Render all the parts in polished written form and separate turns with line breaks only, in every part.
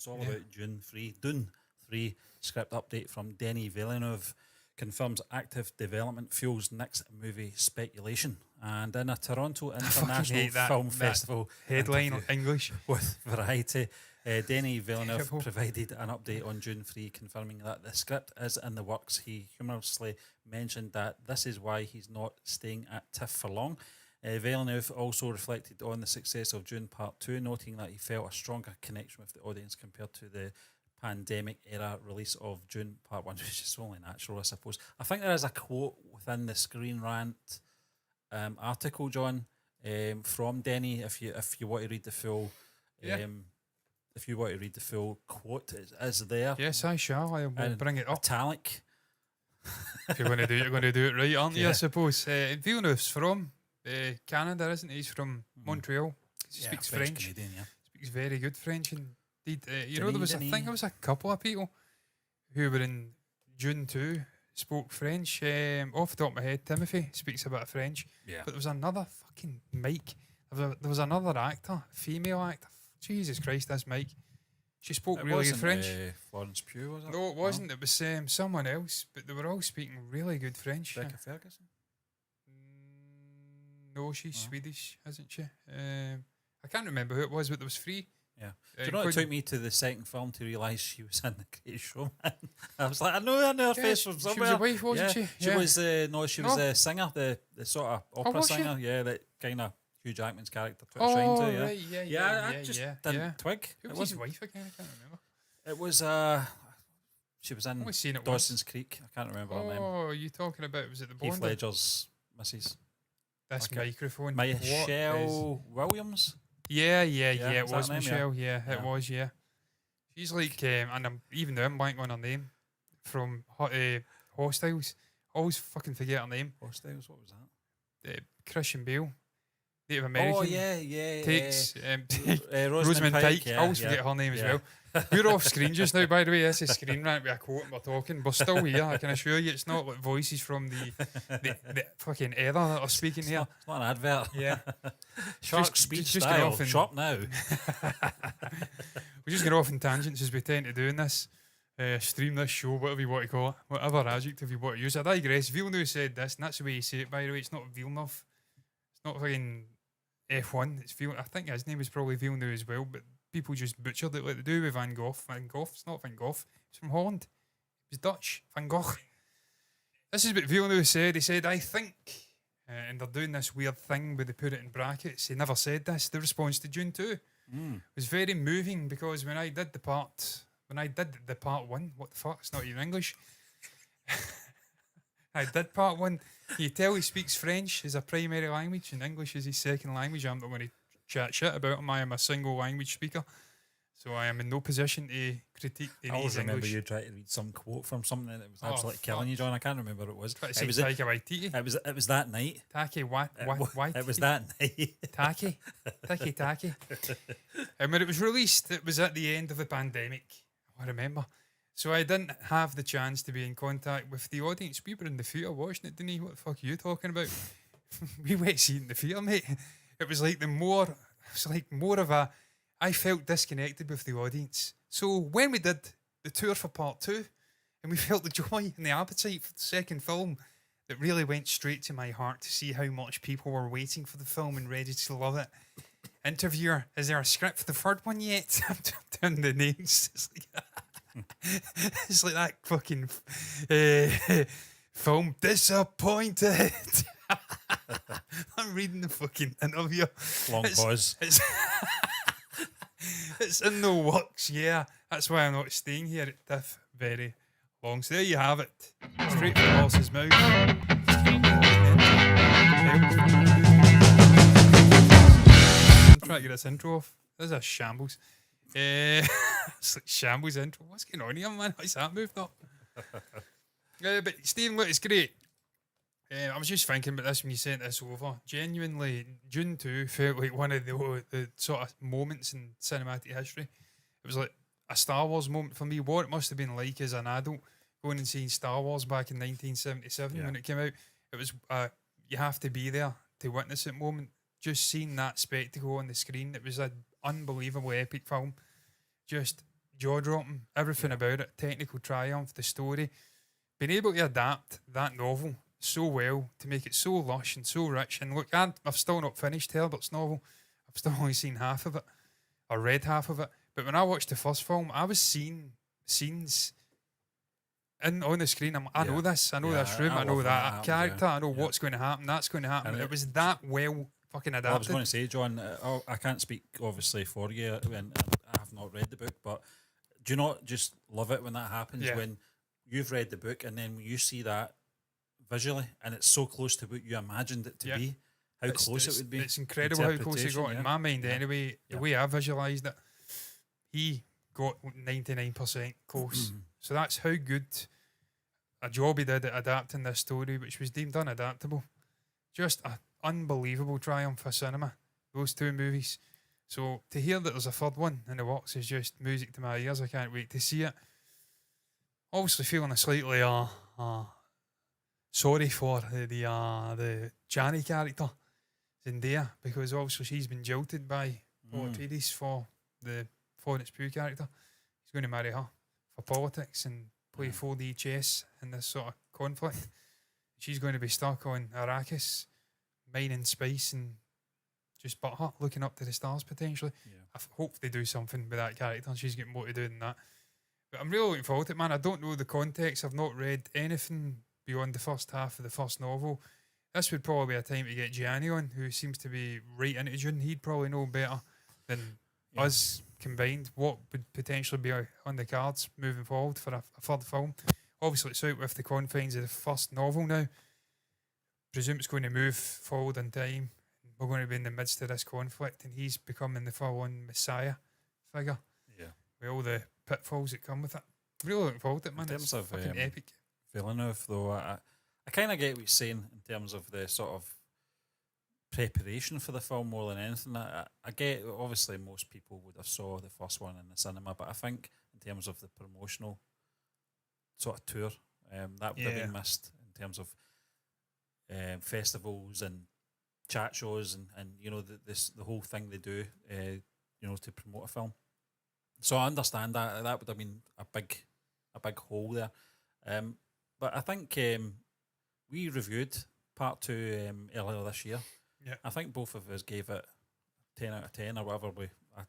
It's all about Dune 3 script update from Denis Villeneuve. Confirms active development fuels next movie speculation. And in a Toronto International Film Festival
headline English
with Variety, Denis Villeneuve provided an update on Dune 3, confirming that the script is in the works. He humorously mentioned that this is why he's not staying at TIFF for long. Villeneuve also reflected on the success of Dune Part 2, noting that he felt a stronger connection with the audience compared to the pandemic era release of Dune Part 1, which is only natural, I suppose. I think there is a quote within the Screen Rant article, John, from Denny. If you want to read the full, if you want to read the full quote, it is there.
Yes, I shall. I will bring it up.
Italic.
If you're going to do it, you're going to do it right, aren't you? I suppose. Villeneuve's from Canada, isn't he? He's from Montreal. He speaks French.
Canadian,
Speaks very good French. And there was a couple of people who were in Dune 2 spoke French. Off the top of my head, Timothy speaks a bit of French. Yeah. But there was another fucking Mike. There was another actor, female actor. Jesus Christ, that's Mike. She spoke really good French.
Florence Pugh, was it?
No, it wasn't. No. It was someone else, but they were all speaking really good French.
Rebecca Ferguson?
No, she's Swedish, isn't she? I can't remember who it was, but there was three.
Yeah. Do you know it took me to the second film to realise she was in The Great Showman? I was like, I know her face from somewhere.
She was a wife, wasn't she?
She was, she was a singer, the sort of opera singer, that kind of Hugh Jackman's character took a shine to.
Right,
I just didn't twig.
Who was his wife again? I can't remember.
It was, she was in Dawson's Creek. I can't remember her name.
Oh, are you talking about, was it the Bond?
Heath Ledger's Mrs.
This microphone.
Michelle Williams?
Yeah, it was Michelle. Yeah, it was, yeah. She's like, and I'm even now I'm blanking on her name from Hostiles. Always fucking forget her name.
Hostiles, what was that?
Christian Bale, Native American.
Oh, yeah.
Takes
Rosamund Pike.
I always forget her name as well. We're off screen just now, by the way. This is Screen Rant with a quote and we're talking. We're still here, I can assure you. It's not like voices from the fucking era that are speaking here.
It's not an advert.
Yeah.
Shark speech style. Shop now.
We're just going off in tangents as we tend to do in this. Stream this show, whatever you want to call it. Whatever adjective you want to use. I digress. Villeneuve said this, and that's the way you say it, by the way. It's not Villeneuve. It's not fucking F1. It's I think his name is probably Villeneuve as well, but people just butchered it like they do with Van Gogh. Van Gogh, it's not Van Gogh. It's from Holland. He's Dutch. Van Gogh. This is what Villeneuve said. He said, I think, and they're doing this weird thing where they put it in brackets. He never said this. The response to Dune 2 was very moving because when I did the part 1, what the fuck? It's not even English. I did part 1. You tell he speaks French as a primary language and English as his second language. I'm not going to chat shit about him. I am a single language speaker, so I am in no position to critique his English.
I always remember you trying to read some quote from something that was absolutely killing you, John. I can't remember what it was. It was that night.
Tacky, what?
It was that night.
Tacky. And when it was released, it was at the end of the pandemic. I remember. So I didn't have the chance to be in contact with the audience. We were in the theatre watching it, Denis. What the fuck are you talking about? We went to see it in the theatre, mate. It was like more of a, I felt disconnected with the audience. So when we did the tour for part 2, and we felt the joy and the appetite for the second film, it really went straight to my heart to see how much people were waiting for the film and ready to love it. Interviewer, is there a script for the third one yet? I'm doing the names. It's like that fucking film Disappointed. I'm reading the fucking interview.
Long pause.
It's in the works, yeah. That's why I'm not staying here at TIFF very long. So there you have it. Straight from Walsh's mouth. I'm trying to get this intro off. This is a shambles. It's like shambles intro. What's going on here, man? Why's that moved up? But Stephen, look, it's great. I was just thinking about this when you sent this over. Genuinely, Dune 2 felt like one of the sort of moments in cinematic history. It was like a Star Wars moment for me. What it must have been like as an adult going and seeing Star Wars back in 1977 when it came out. It was you have to be there to witness that moment. Just seeing that spectacle on the screen, it was an unbelievably epic film. Just jaw-dropping. Everything about it, technical triumph, the story. Being able to adapt that novel so well to make it so lush and so rich. And look, I've still not finished Herbert's novel. I've still only seen half of it, or read half of it. But when I watched the first film, I was seeing scenes on the screen. I know this. I know this room. I know
love
that
happens,
character. I know what's going to happen. That's going to happen.
And
It was that well fucking adapted.
Well, I was going to say, John, I can't speak obviously for you, and I have not read the book, but do you not just love it when that happens?
Yeah.
When you've read the book and then you see that visually, and it's so close to what you imagined it to be, how close it would be.
It's incredible how close he got.
Interpretation,
In my mind, anyway, the way I visualised it, he got 99% close. So that's how good a job he did at adapting this story, which was deemed unadaptable. Just an unbelievable triumph for cinema, those two movies. So to hear that there's a third one in the works is just music to my ears. I can't wait to see it. Obviously feeling a slightly sorry for the Jani character, Zendaya, because obviously she's been jilted by Paul Atreides for the Florence Pugh character. He's going to marry her for politics and play 4D chess in this sort of conflict. She's going to be stuck on Arrakis, mining spice and just butthurt, looking up to the stars potentially. I hope they do something with that character and she's getting more to do than that. But I'm really looking forward to it, man. I don't know the context. I've not read anything beyond the first half of the first novel. This would probably be a time to get Gianni on, who seems to be right into Dune. He'd probably know better than us combined what would potentially be on the cards moving forward for a third film. Obviously, it's out with the confines of the first novel now. Presume it's going to move forward in time. We're going to be in the midst of this conflict, and he's becoming the full-on messiah figure. Yeah, with all the pitfalls that come with it. Really looking forward to it, man.
In terms of
fucking epic.
Villeneuve, though, I kind of get what you're saying in terms of the sort of preparation for the film more than anything. I get, obviously, most people would have saw the first one in the cinema, but I think in terms of the promotional sort of tour, that would have been missed in terms of festivals and chat shows and you know the whole thing they do you know to promote a film. So I understand that would have been a big hole there. But I think we reviewed part 2 earlier this year. Yeah, I think both of us gave it 10 out of 10 or whatever.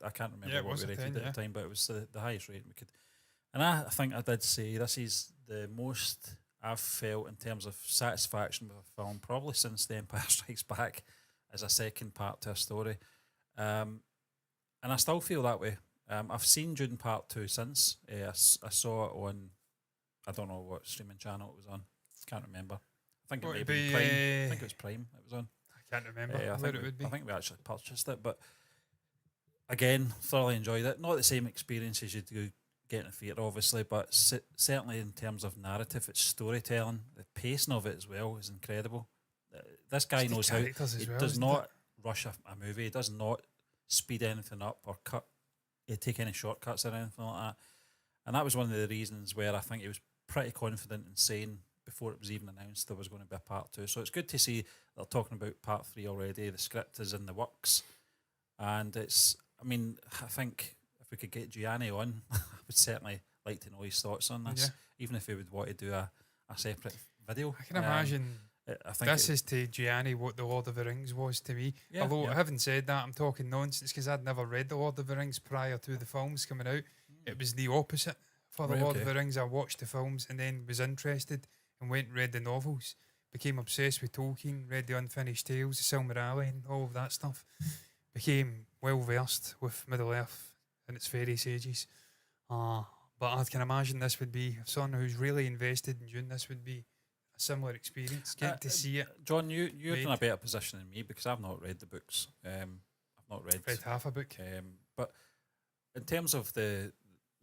I can't remember what we rated at the time, but it was the highest rating we could. And I think I did say this is the most I've felt in terms of satisfaction with a film probably since The Empire Strikes Back as a second part to a story. And I still feel that way. I've seen Dune Part 2 since. I saw it on, I don't know what streaming channel it was on. Can't remember. I think it may be Prime. I think it was Prime it was on.
I can't remember
I think we actually purchased it. But again, thoroughly enjoyed it. Not the same experience as you do get in a theatre, obviously, but certainly in terms of narrative, it's storytelling. The pacing of it as well is incredible. This guy knows how. He does not rush a movie. He does not speed anything up or take any shortcuts or anything like that. And that was one of the reasons where I think he was pretty confident in saying before it was even announced there was going to be a part 2. So it's good to see they're talking about part 3 already. The script is in the works, and it's. I mean, I think if we could get Gianni on, I would certainly like to know his thoughts on this, even if he would want to do a separate video.
I can imagine. I think this is to Gianni what The Lord of the Rings was to me. Although having said that, I'm talking nonsense because I'd never read The Lord of the Rings prior to the films coming out. It was the opposite for The Lord of the Rings. I watched the films and then was interested and went and read the novels. Became obsessed with Tolkien, read the Unfinished Tales, the Silmarillion, all of that stuff. Became well versed with Middle Earth and its fairy sages. But I can imagine this would be, if someone who's really invested in Dune, this would be a similar experience. Get to see it.
John, you're in a better position than me because I've not read the books. I've not read
half a book.
But in terms of the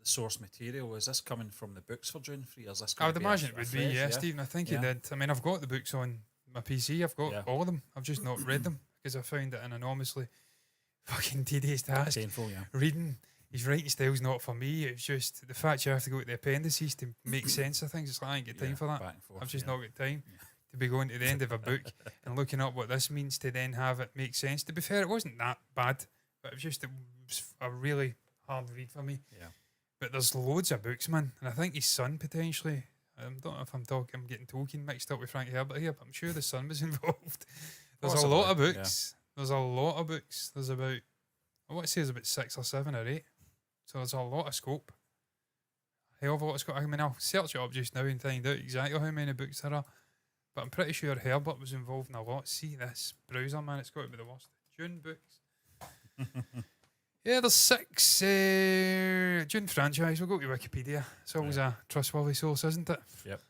source material, is this coming from the books for Dune 3? Or is this
I would imagine it would be, Stephen. I think you did. I mean, I've got the books on my PC. I've got all of them. I've just not read them because I found it an enormously fucking tedious task.
Painful,
reading. His writing style's not for me. It's just the fact you have to go to the appendices to make sense of things. It's like I ain't got time for that. I've just not got time to be going to the end of a book and looking up what this means to then have it make sense. To be fair, it wasn't that bad, but it was a really hard read for me.
Yeah.
But there's loads of books, man, and I think his son potentially. I don't know if I'm getting Tolkien mixed up with Frank Herbert here, but I'm sure the son was involved. There's
Possibly,
a lot of books. Yeah. There's a lot of books. There's about, I want to say there's about 6 or 7 or 8. So there's a lot of scope. Hell of a lot of scope. I mean, I'll search it up just now and find out exactly how many books there are. But I'm pretty sure Herbert was involved in a lot. See this browser, man, it's got to be the worst. Dune books. Yeah, there's 6 Dune franchise. We'll go to Wikipedia. It's always a trustworthy source, isn't it?
Yep.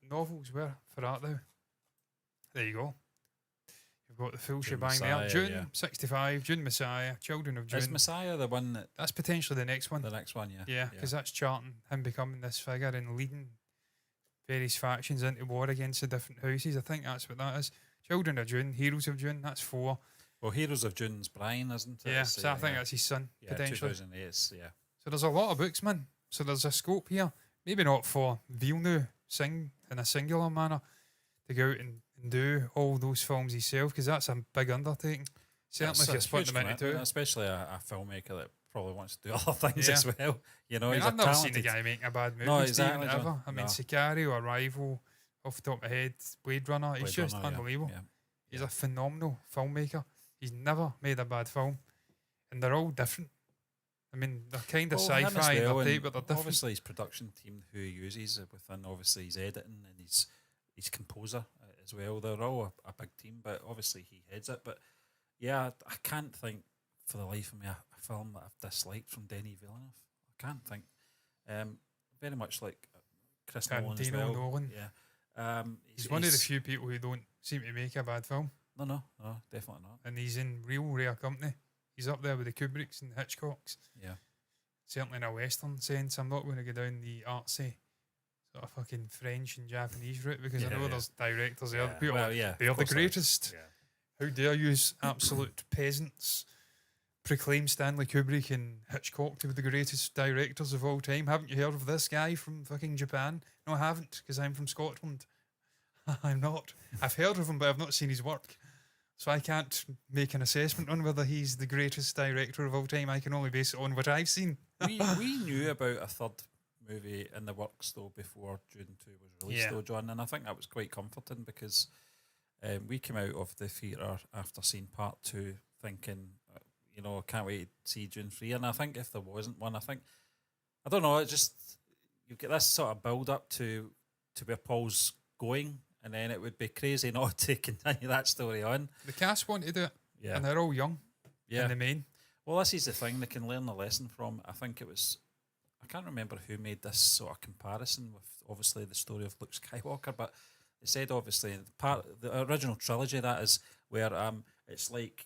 Novels, where for that though? There you go. You've got the full
Dune
shebang
Messiah,
there. Dune
yeah.
65, Dune Messiah, Children of Dune.
Is Messiah the one that...
That's potentially the next one.
The next one, yeah.
Yeah, because that's charting him becoming this figure and leading various factions into war against the different houses. I think that's what that is. Children of Dune, Heroes of Dune, that's 4.
Well, Heroes of Dune's Brian, isn't it?
Yeah, so I think that's his son, potentially.
2008, yeah.
So there's a lot of books, man. So there's a scope here. Maybe not for Villeneuve in a singular manner to go out and do all those films himself, because that's a big undertaking. Certainly if you're splitting them into 2.
Especially a filmmaker that probably wants to do other things as well. You know,
I mean,
he's
I've never seen the guy making a bad movie.
No, exactly.
Ever. I mean, Sicario, Arrival, off the top of my head, Blade Runner. He's just unbelievable.
Yeah.
He's a phenomenal filmmaker. He's never made a bad film, and they're all different. I mean, they're kind of sci-fi, but they're different.
Obviously, his production team who he uses within, obviously, his editing and his composer as well. They're all a big team, but obviously he heads it. But yeah, I can't think for the life of me a film that I've disliked from Denis Villeneuve. I can't think. Very much like Chris Nolan as well.
Nolan.
Yeah.
He's one of the few people who don't seem to make a bad film.
No, definitely not.
And he's in real rare company. He's up there with the Kubricks and Hitchcocks.
Yeah.
Certainly in a Western sense. I'm not going to go down the artsy sort of fucking French and Japanese route, because I know there's directors there. They're the greatest. Yeah. How dare you, absolute peasants, proclaim Stanley Kubrick and Hitchcock to be the greatest directors of all time? Haven't you heard of this guy from fucking Japan? No, I haven't, because I'm from Scotland. I'm not. I've heard of him, but I've not seen his work. So I can't make an assessment on whether he's the greatest director of all time. I can only base it on what I've seen.
we knew about a third movie in the works, though, before Dune 2 was released, though, John, and I think that was quite comforting, because we came out of the theatre after seeing part 2 thinking, I can't wait to see Dune 3, and I think if there wasn't one, I don't know, it just, you get this sort of build-up to where Paul's going, and then it would be crazy not to continue that story on.
The cast want to do it, and they're all young in the main.
Well, this is the thing, they can learn the lesson from. I think it was, I can't remember who made this sort of comparison with, obviously, the story of Luke Skywalker, but they said, obviously, the original trilogy, that is, where it's like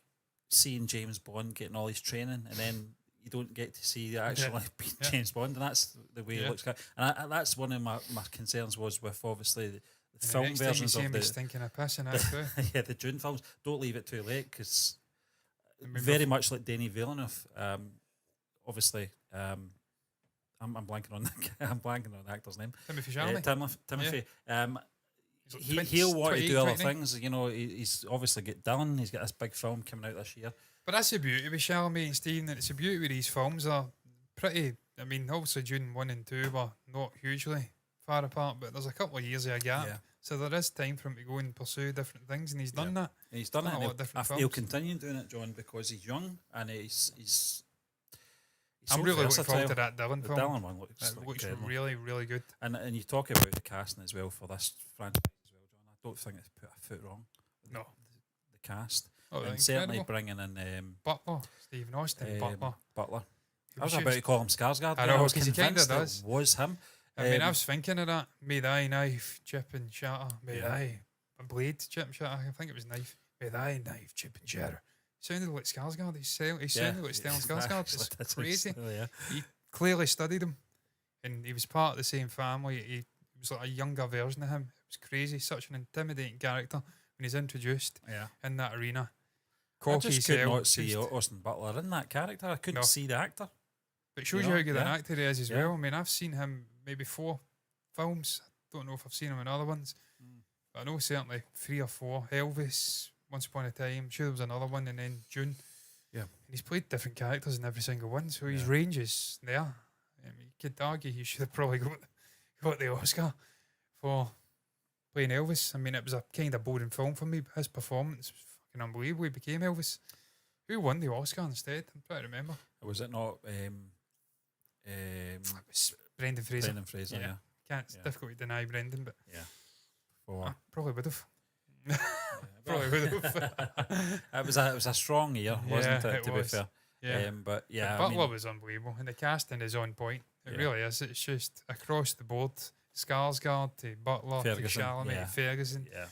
seeing James Bond getting all his training, and then you don't get to see actually James Bond, and that's the way it looks. And that's one of my concerns was with, obviously, the film versions of the
stinking of pissing out
the Dune films. Don't leave it too late, because very much like Denis Villeneuve, obviously, I'm blanking on the actor's name.
Timothy Chalamet.
Timothy. He'll want to do other things. He's obviously got Dylan. He's got this big film coming out this year.
But that's the beauty with Chalamet and Stephen. It's the beauty with these films. Are pretty. I mean, obviously Dune 1 and 2 were not hugely far apart, but there's a couple of years of a gap. Yeah. So there is time for him to go and pursue different things, and he's done that.
And he's done it. And he'll continue doing it, John, because he's young and he's
I'm really looking forward to that Dylan film.
The Dylan one looks
really, really good.
And you talk about the casting as well for this franchise as well, John. I don't think it's put a foot wrong.
No.
The cast.
Oh,
and certainly bringing in
Butler, Stephen Austin,
Butler. I was about to call him Skarsgård.
I know, because he kind of does.
It was him.
I mean, I was thinking of that. May thy knife chip and shatter. May thy blade chip and shatter. I think it was knife. May thy knife chip and shatter. Sounded like Skarsgård. He sounded like Stellan Skarsgård. It's crazy. He clearly studied him, and he was part of the same family. He was like a younger version of him. It was crazy. Such an intimidating character when he's introduced in that arena.
I just could not see Austin Butler in that character. I couldn't see the actor.
But it shows you how good an actor he is as well. I mean, I've seen him maybe 4 films. I don't know if I've seen him in other ones. But I know certainly 3 or 4. Elvis, Once Upon a Time. I'm sure there was another one, and then Dune.
Yeah.
And he's played different characters in every single one, so his
Yeah.
range is there. I mean, you could argue he should have probably got the Oscar for playing Elvis. I mean, it was a kind of boring film for me, but his performance was fucking unbelievable. He became Elvis. Who won the Oscar instead? I'm trying to remember.
Was it not
It was Brendan Fraser.
Brendan Fraser?
Yeah.
Yeah.
It's difficult to deny Brendan, but
Yeah. For
I probably would have.
yeah,
Probably would have.
it was a strong year, wasn't
Yeah,
it?
it
To
was.
be fair.
Yeah.
But yeah,
The
I
Butler
mean,
was unbelievable, and the casting is on point. It
Yeah.
really is. It's just across the board. Skarsgård to Butler to
Ferguson,
Chalamet
yeah.
to Ferguson,
yeah,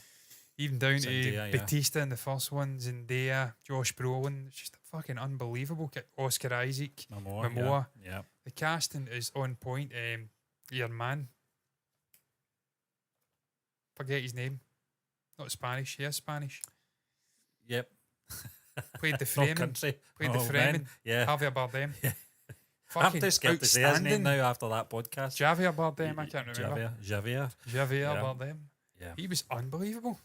even down
Zendaya,
to
yeah.
Batista in the first one, Zendaya, Josh Brolin. It's just fucking unbelievable. Oscar Isaac.
Momoa.
Momoa.
Yeah.
The casting is on point. Your man, forget his name. Not Spanish. He is Spanish.
Yep.
Played the
No
Fremen.
country.
Played the
Oh,
Fremen.
man. Yeah.
Javier Bardem.
Yeah. I'm
Fucking
too scared to say his name
outstanding.
now after that podcast.
Javier Bardem. I can't remember.
Javier.
Javier
Yeah.
Bardem.
Yeah.
He was unbelievable.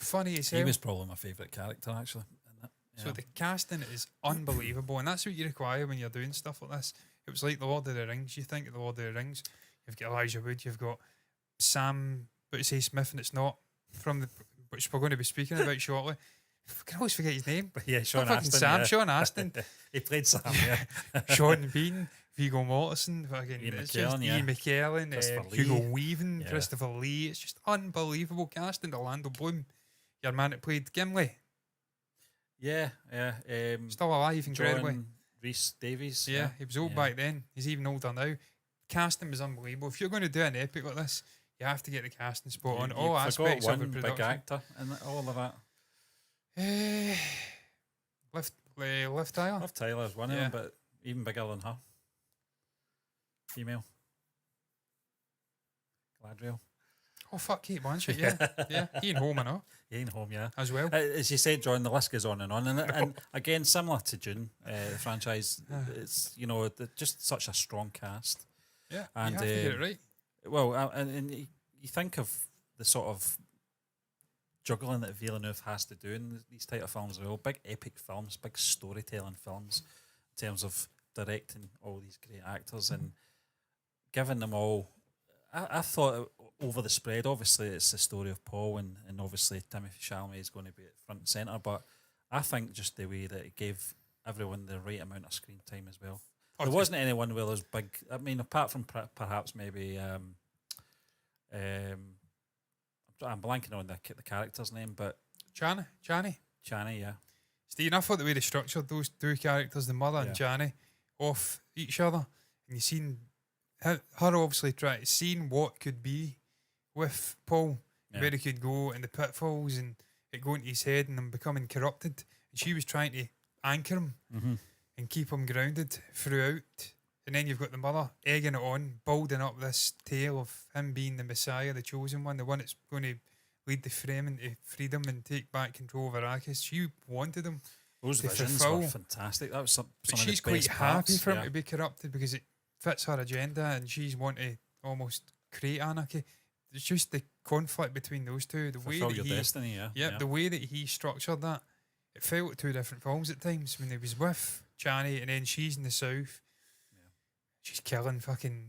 Funny as
He
hell.
was probably my favourite character, actually. In that.
So
Yeah.
the casting is unbelievable, and that's what you require when you're doing stuff like this. It was like the Lord of the Rings. You think of the Lord of the Rings, you've got Elijah Wood, you've got Sam, but say Smith, and it's not from the which we're going to be speaking about shortly. I can always forget his name.
Yeah, Sean
Fucking
Astin.
Sam,
yeah.
Sean Astin,
He played Sam, yeah.
Sean Bean, Viggo Mortensen, fucking
Ian
it's
McKellen,
just
yeah.
Ian McKellen,
Christopher
Hugo
Lee.
Weaving,
Yeah.
Christopher Lee. It's just unbelievable casting. Orlando Bloom, your man that played Gimli,
Yeah, yeah.
still alive, incredibly.
John Rhys Davies.
Yeah, he was old
Yeah.
back then. He's even older now. Casting was unbelievable. If you're going to do an epic like this, you have to get the casting spot on
You
all
forgot
aspects of
one
the
big
production.
actor and all of that.
Liv Tyler.
Liv Tyler's one of
Yeah.
them, but even bigger than her. Female. Gladriel.
Oh fuck, Kate Blanchett. Yeah, yeah. Ian Holman,
He ain't home, yeah.
as well.
As you said, John, the list goes on, and again, similar to Dune, the franchise, it's just such a strong cast.
Yeah,
and,
you have to get it right.
Well, and you think of the sort of juggling that Villeneuve has to do in these type of films. They're all big epic films, big storytelling films, in terms of directing all these great actors and giving them all. I thought over the spread, obviously it's the story of Paul and obviously Timothée Chalamet is going to be at front and centre, but I think just the way that it gave everyone the right amount of screen time as well. There wasn't anyone with those big, I mean, apart from perhaps maybe, I'm blanking on the character's name, but
Chani.
Chani, yeah.
Steve, I thought the way they structured those two characters, the mother and Chani, off each other, and you seen her obviously try to see what could be with Paul, where he could go and the pitfalls and it going to his head and him becoming corrupted. And she was trying to anchor him and keep him grounded throughout. And then you've got the mother egging it on, building up this tale of him being the Messiah, the chosen one, the one that's going to lead the Fremen to freedom and take back control of Arrakis. She wanted him.
Those
to
visions
fulfill.
were fantastic. That was some
But
of
she's
the
quite
best
happy
parts,
for him
yeah.
to be corrupted because it fits her agenda and she's wanting to almost create anarchy. It's just the conflict between those two. The way
Fulfill
that
your
he,
destiny, yeah.
the way that he structured that, it felt two different films at times. When he was with Chani and then she's in the south, she's killing fucking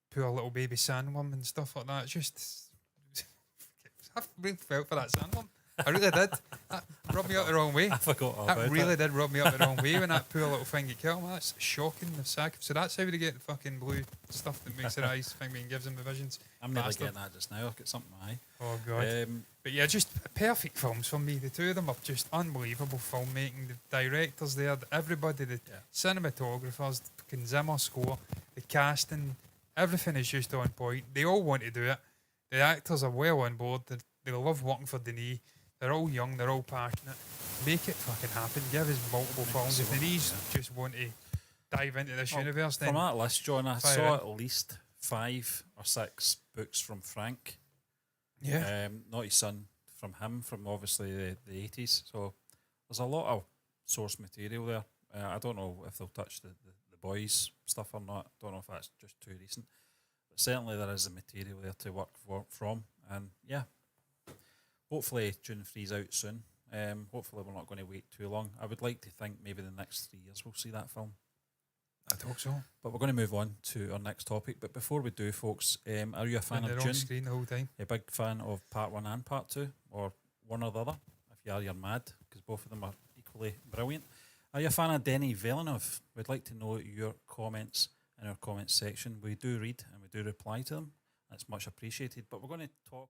poor little baby sandworm and stuff like that. It's just, I really felt for that sandworm. I really did. That rubbed me up the wrong way.
I forgot all
That
about
really
it.
did rub me up the wrong way when that poor little thing get killed. That's shocking. The sack. So that's how they get the fucking blue stuff that makes their eyes think and gives them the visions.
I'm never
Bastard.
getting that just now. I've got something in my eye.
Oh god. But yeah, just perfect films for me. The two of them are just unbelievable filmmaking. The directors there, everybody, the cinematographers, the fucking Zimmer score, the casting, everything is just on point. They all want to do it. The actors are well on board. They love working for Denis. They're all young. They're all passionate. Make it fucking happen. Give us multiple films. If Denis just want to dive into this universe, then
From that list, John, I
fire
saw
in.
at least 5 or 6 books from Frank.
yeah.
Not his son, from him, from obviously the 80s. So there's a lot of source material there. I don't know if they'll touch the boys' stuff or not. Don't know if that's just too recent. But certainly there is the material there to work from. And yeah, hopefully Dune 3's out soon. Hopefully, we're not going to wait too long. I would like to think maybe the next 3 years we'll see that film.
I'd hope so.
But we're going to move on to our next topic. But before we do, folks, are you a fan
And
of
they're on
Dune?
screen the whole time.
A big fan of part 1 and part 2, or one or the other? If you are, you're mad, because both of them are equally brilliant. Are you a fan of Denis Villeneuve? We'd like to know your comments in our comments section. We do read and we do reply to them. That's much appreciated. But we're going to talk